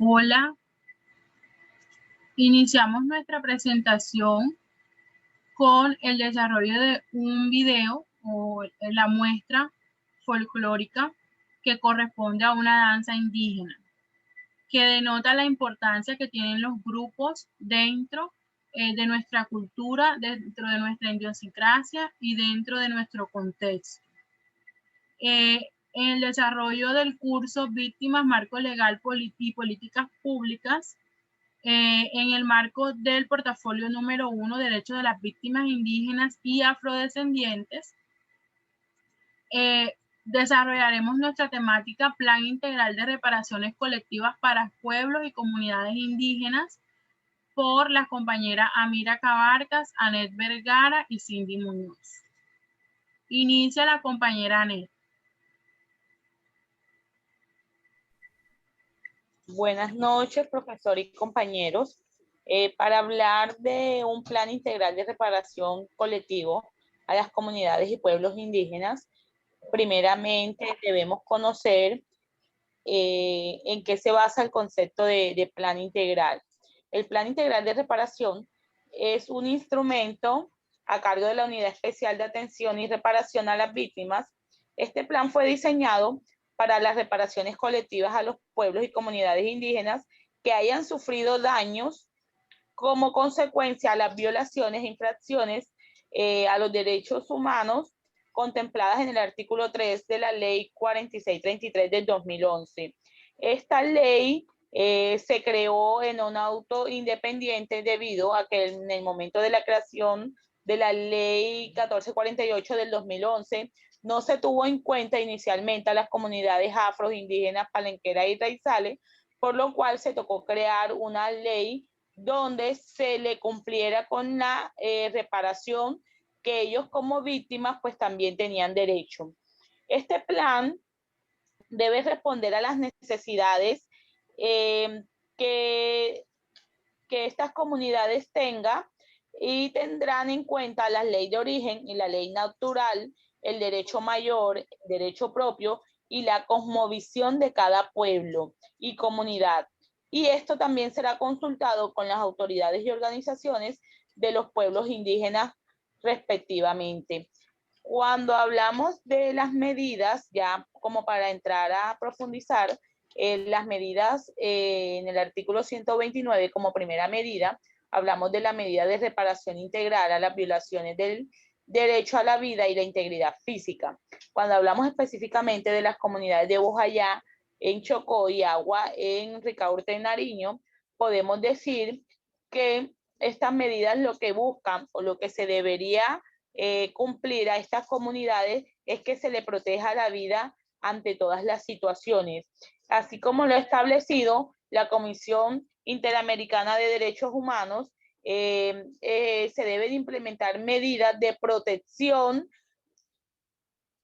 Hola, iniciamos nuestra presentación con el desarrollo de un video o la muestra folclórica que corresponde a una danza indígena, que denota la importancia que tienen los grupos dentro de nuestra cultura, dentro de nuestra idiosincrasia y dentro de nuestro contexto. En el desarrollo del curso Víctimas, Marco Legal y Políticas Públicas, en el marco del portafolio número 1, Derechos de las Víctimas Indígenas y Afrodescendientes, desarrollaremos nuestra temática Plan Integral de Reparaciones Colectivas para Pueblos y Comunidades Indígenas por las compañeras Amira Cabarcas, Anet Vergara y Cindy Muñoz. Inicia la compañera Anet. Buenas noches, profesor y compañeros. Para hablar de un plan integral de reparación colectivo a las comunidades y pueblos indígenas, primeramente debemos conocer en qué se basa el concepto de plan integral. El plan integral de reparación es un instrumento a cargo de la Unidad Especial de Atención y Reparación a las Víctimas. Este plan fue diseñado para las reparaciones colectivas a los pueblos y comunidades indígenas que hayan sufrido daños como consecuencia a las violaciones e infracciones a los derechos humanos contempladas en el artículo 3 de la Ley 4633 del 2011. Esta ley se creó en un auto independiente debido a que en el momento de la creación de la Ley 1448 del 2011 no se tuvo en cuenta inicialmente a las comunidades afroindígenas palenqueras y raizales, por lo cual se tocó crear una ley donde se le cumpliera con la reparación que ellos como víctimas pues también tenían derecho. Este plan debe responder a las necesidades que estas comunidades tengan y tendrán en cuenta la ley de origen y la ley natural, el derecho mayor, derecho propio y la cosmovisión de cada pueblo y comunidad. Y esto también será consultado con las autoridades y organizaciones de los pueblos indígenas respectivamente. Cuando hablamos de las medidas, ya como para entrar a profundizar, las medidas en el artículo 129 como primera medida, hablamos de la medida de reparación integral a las violaciones del derecho a la vida y la integridad física. Cuando hablamos específicamente de las comunidades de Bojayá, en Chocó y Agua, en Ricaurte, en Nariño, podemos decir que estas medidas lo que buscan o lo que se debería cumplir a estas comunidades es que se le proteja la vida ante todas las situaciones, así como lo ha establecido la Comisión Interamericana de Derechos Humanos. Se deben implementar medidas de protección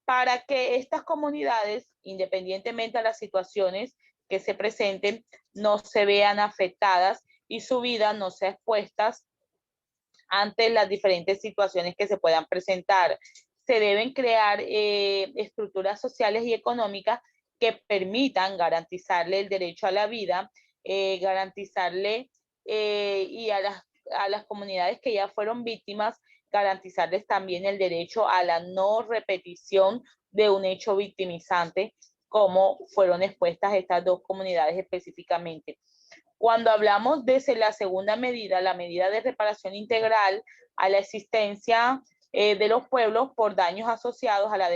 para que estas comunidades, independientemente de las situaciones que se presenten, no se vean afectadas y su vida no sea expuesta ante las diferentes situaciones que se puedan presentar. Se deben crear estructuras sociales y económicas que permitan garantizarle el derecho a la vida, garantizarle y a las comunidades que ya fueron víctimas, garantizarles también el derecho a la no repetición de un hecho victimizante, como fueron expuestas estas dos comunidades específicamente. Cuando hablamos de la segunda medida, la medida de reparación integral a la existencia de los pueblos por daños asociados a la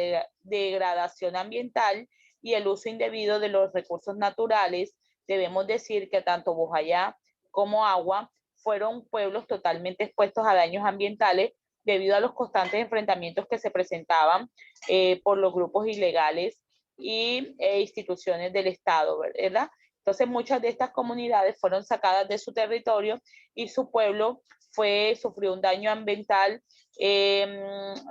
degradación ambiental y el uso indebido de los recursos naturales, debemos decir que tanto Bojayá como Agua fueron pueblos totalmente expuestos a daños ambientales debido a los constantes enfrentamientos que se presentaban por los grupos ilegales y instituciones del Estado, ¿verdad? Entonces muchas de estas comunidades fueron sacadas de su territorio y su pueblo sufrió un daño ambiental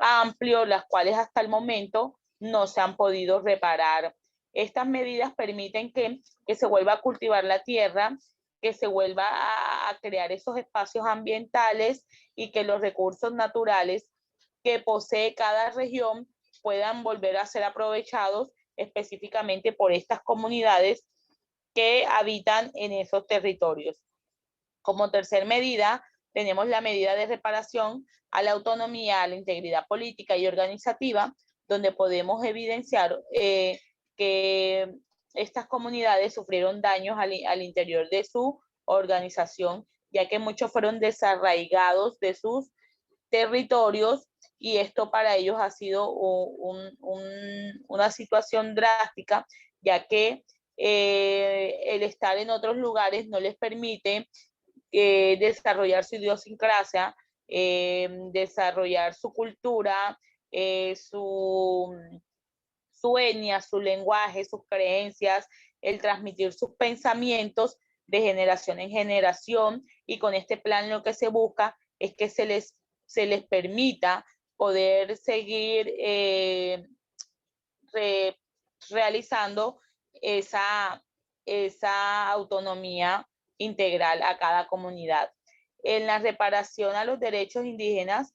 amplio, las cuales hasta el momento no se han podido reparar. Estas medidas permiten que se vuelva a cultivar la tierra, que se vuelva a crear esos espacios ambientales y que los recursos naturales que posee cada región puedan volver a ser aprovechados específicamente por estas comunidades que habitan en esos territorios. Como tercer medida, tenemos la medida de reparación a la autonomía, a la integridad política y organizativa, donde podemos evidenciar que estas comunidades sufrieron daños al interior de su organización, ya que muchos fueron desarraigados de sus territorios, y esto para ellos ha sido una situación drástica, ya que el estar en otros lugares no les permite desarrollar su idiosincrasia, desarrollar su cultura, su etnia, su lenguaje, sus creencias, el transmitir sus pensamientos de generación en generación, y con este plan lo que se busca es que se les permita poder seguir realizando esa autonomía integral a cada comunidad. En la reparación a los derechos indígenas,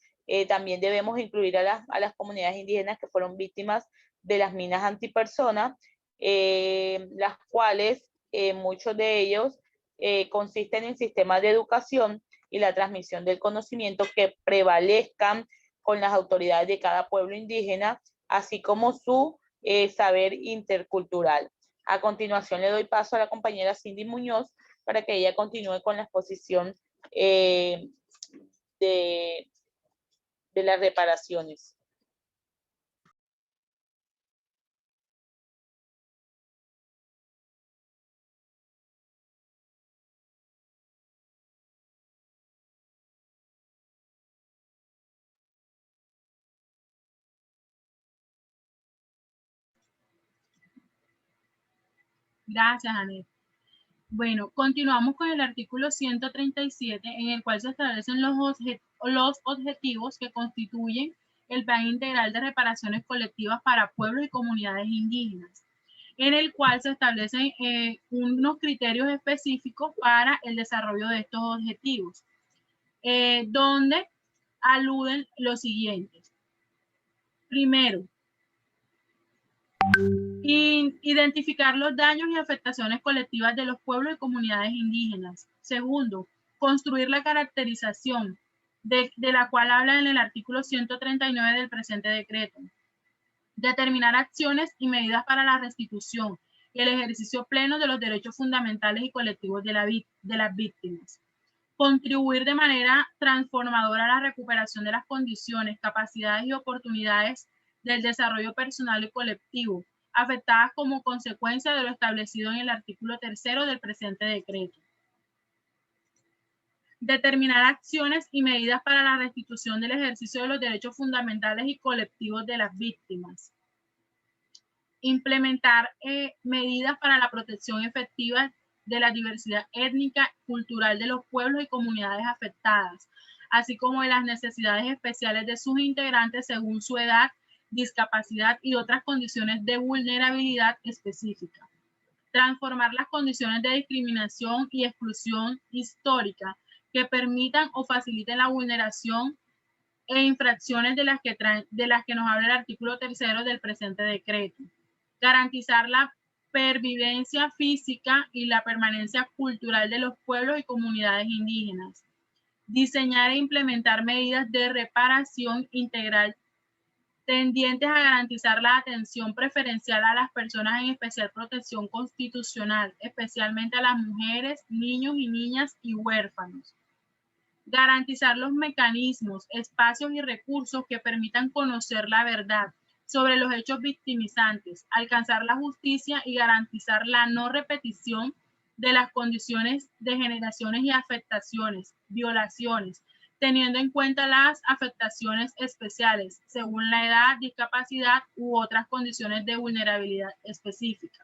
también debemos incluir a las comunidades indígenas que fueron víctimas de las minas antipersona, las cuales muchos de ellos consisten en sistemas de educación y la transmisión del conocimiento que prevalezcan con las autoridades de cada pueblo indígena, así como su saber intercultural. A continuación le doy paso a la compañera Cindy Muñoz para que ella continúe con la exposición de las reparaciones. Gracias, Anet. Bueno, continuamos con el artículo 137, en el cual se establecen los objetivos que constituyen el Plan Integral de Reparaciones Colectivas para Pueblos y Comunidades Indígenas, en el cual se establecen unos criterios específicos para el desarrollo de estos objetivos, donde aluden los siguientes. Primero, identificar los daños y afectaciones colectivas de los pueblos y comunidades indígenas. Segundo, construir la caracterización de la cual habla en el artículo 139 del presente decreto. Determinar acciones y medidas para la restitución y el ejercicio pleno de los derechos fundamentales y colectivos de las víctimas. Contribuir de manera transformadora a la recuperación de las condiciones, capacidades y oportunidades del desarrollo personal y colectivo, afectadas como consecuencia de lo establecido en el artículo 3 del presente decreto. Determinar acciones y medidas para la restitución del ejercicio de los derechos fundamentales y colectivos de las víctimas. Implementar medidas para la protección efectiva de la diversidad étnica y cultural de los pueblos y comunidades afectadas, así como de las necesidades especiales de sus integrantes según su edad, discapacidad y otras condiciones de vulnerabilidad específica. Transformar las condiciones de discriminación y exclusión histórica que permitan o faciliten la vulneración e infracciones de las que nos habla el artículo 3 del presente decreto. Garantizar la pervivencia física y la permanencia cultural de los pueblos y comunidades indígenas. Diseñar e implementar medidas de reparación integral tendientes a garantizar la atención preferencial a las personas en especial protección constitucional, especialmente a las mujeres, niños y niñas y huérfanos. Garantizar los mecanismos, espacios y recursos que permitan conocer la verdad sobre los hechos victimizantes, alcanzar la justicia y garantizar la no repetición de las condiciones de generaciones y afectaciones, violaciones, teniendo en cuenta las afectaciones especiales según la edad, discapacidad u otras condiciones de vulnerabilidad específica.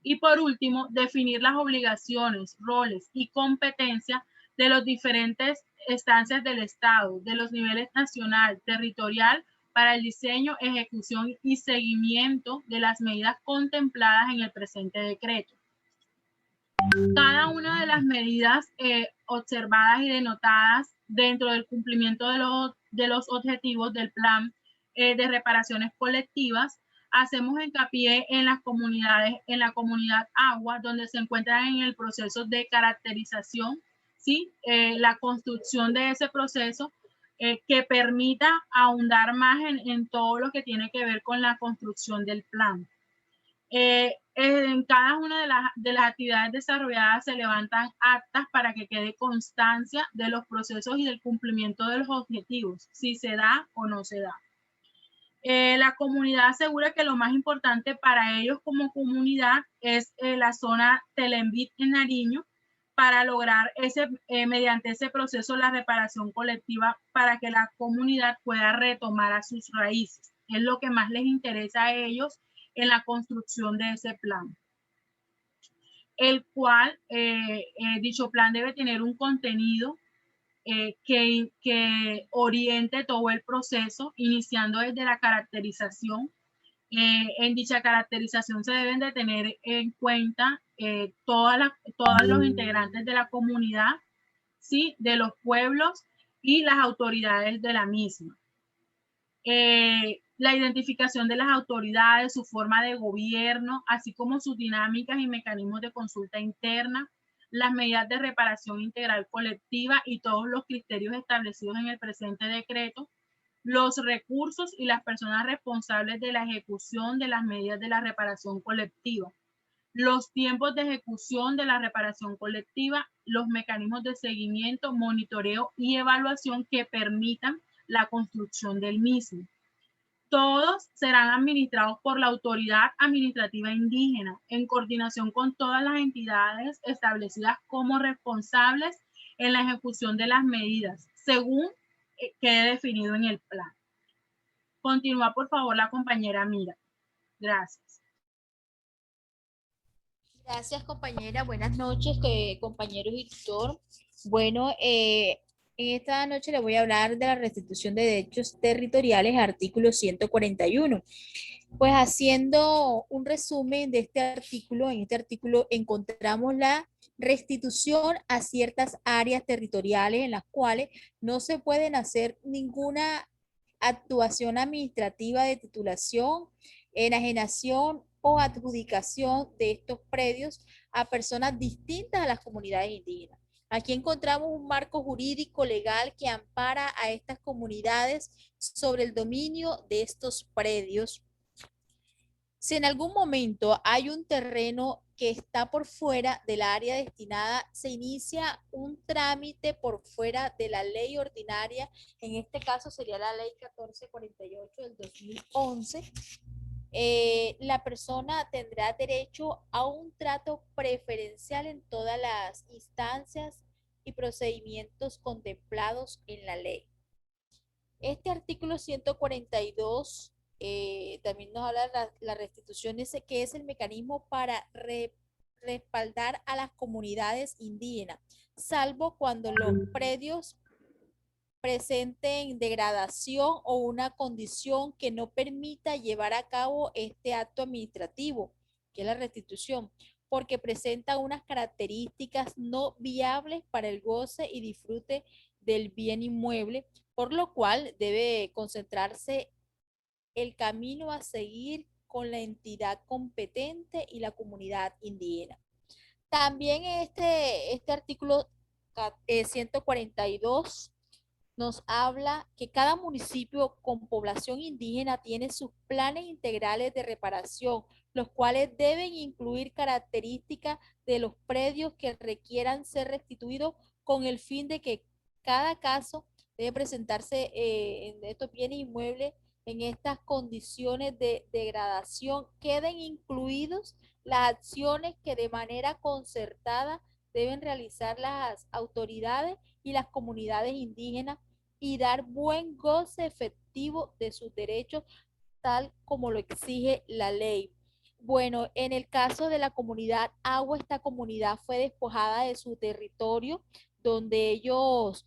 Y por último, definir las obligaciones, roles y competencias de las diferentes instancias del Estado, de los niveles nacional, territorial, para el diseño, ejecución y seguimiento de las medidas contempladas en el presente decreto. Cada una de las medidas observadas y denotadas dentro del cumplimiento de los objetivos del plan de reparaciones colectivas hacemos hincapié en las comunidades, en la comunidad agua, donde se encuentran en el proceso de caracterización, ¿sí? La construcción de ese proceso que permita ahondar más en todo lo que tiene que ver con la construcción del plan. En cada una de las actividades desarrolladas se levantan actas para que quede constancia de los procesos y del cumplimiento de los objetivos, si se da o no se da. La comunidad asegura que lo más importante para ellos como comunidad es la zona Telenbit en Nariño para lograr mediante ese proceso la reparación colectiva para que la comunidad pueda retomar a sus raíces. Es lo que más les interesa a ellos en la construcción de ese plan, el cual dicho plan debe tener un contenido que oriente todo el proceso, iniciando desde la caracterización. En dicha caracterización se deben de tener en cuenta todos los integrantes de la comunidad, ¿sí? De los pueblos y las autoridades de la misma. La identificación de las autoridades, su forma de gobierno, así como sus dinámicas y mecanismos de consulta interna, las medidas de reparación integral colectiva y todos los criterios establecidos en el presente decreto, los recursos y las personas responsables de la ejecución de las medidas de la reparación colectiva, los tiempos de ejecución de la reparación colectiva, los mecanismos de seguimiento, monitoreo y evaluación que permitan la construcción del mismo. Todos serán administrados por la autoridad administrativa indígena en coordinación con todas las entidades establecidas como responsables en la ejecución de las medidas, según quede definido en el plan. Continúa, por favor, la compañera Mira. Gracias. Gracias, compañera. Buenas noches, compañeros y tutor. Bueno, en esta noche le voy a hablar de la restitución de derechos territoriales, artículo 141. Pues haciendo un resumen de este artículo, en este artículo encontramos la restitución a ciertas áreas territoriales en las cuales no se pueden hacer ninguna actuación administrativa de titulación, enajenación o adjudicación de estos predios a personas distintas a las comunidades indígenas. Aquí encontramos un marco jurídico legal que ampara a estas comunidades sobre el dominio de estos predios. Si en algún momento hay un terreno que está por fuera del área destinada, se inicia un trámite por fuera de la ley ordinaria, en este caso sería la ley 1448 del 2011. La persona tendrá derecho a un trato preferencial en todas las instancias y procedimientos contemplados en la ley. Este artículo 142 también nos habla de la restitución, que es el mecanismo para respaldar a las comunidades indígenas, salvo cuando los predios presenten degradación o una condición que no permita llevar a cabo este acto administrativo, que es la restitución, porque presenta unas características no viables para el goce y disfrute del bien inmueble, por lo cual debe concentrarse el camino a seguir con la entidad competente y la comunidad indígena. También este artículo 142 nos habla que cada municipio con población indígena tiene sus planes integrales de reparación, los cuales deben incluir características de los predios que requieran ser restituidos con el fin de que cada caso debe presentarse en estos bienes inmuebles en estas condiciones de degradación, queden incluidos las acciones que de manera concertada deben realizar las autoridades y las comunidades indígenas y dar buen goce efectivo de sus derechos tal como lo exige la ley. Bueno, en el caso de la comunidad Agua, esta comunidad fue despojada de su territorio donde ellos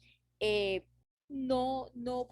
no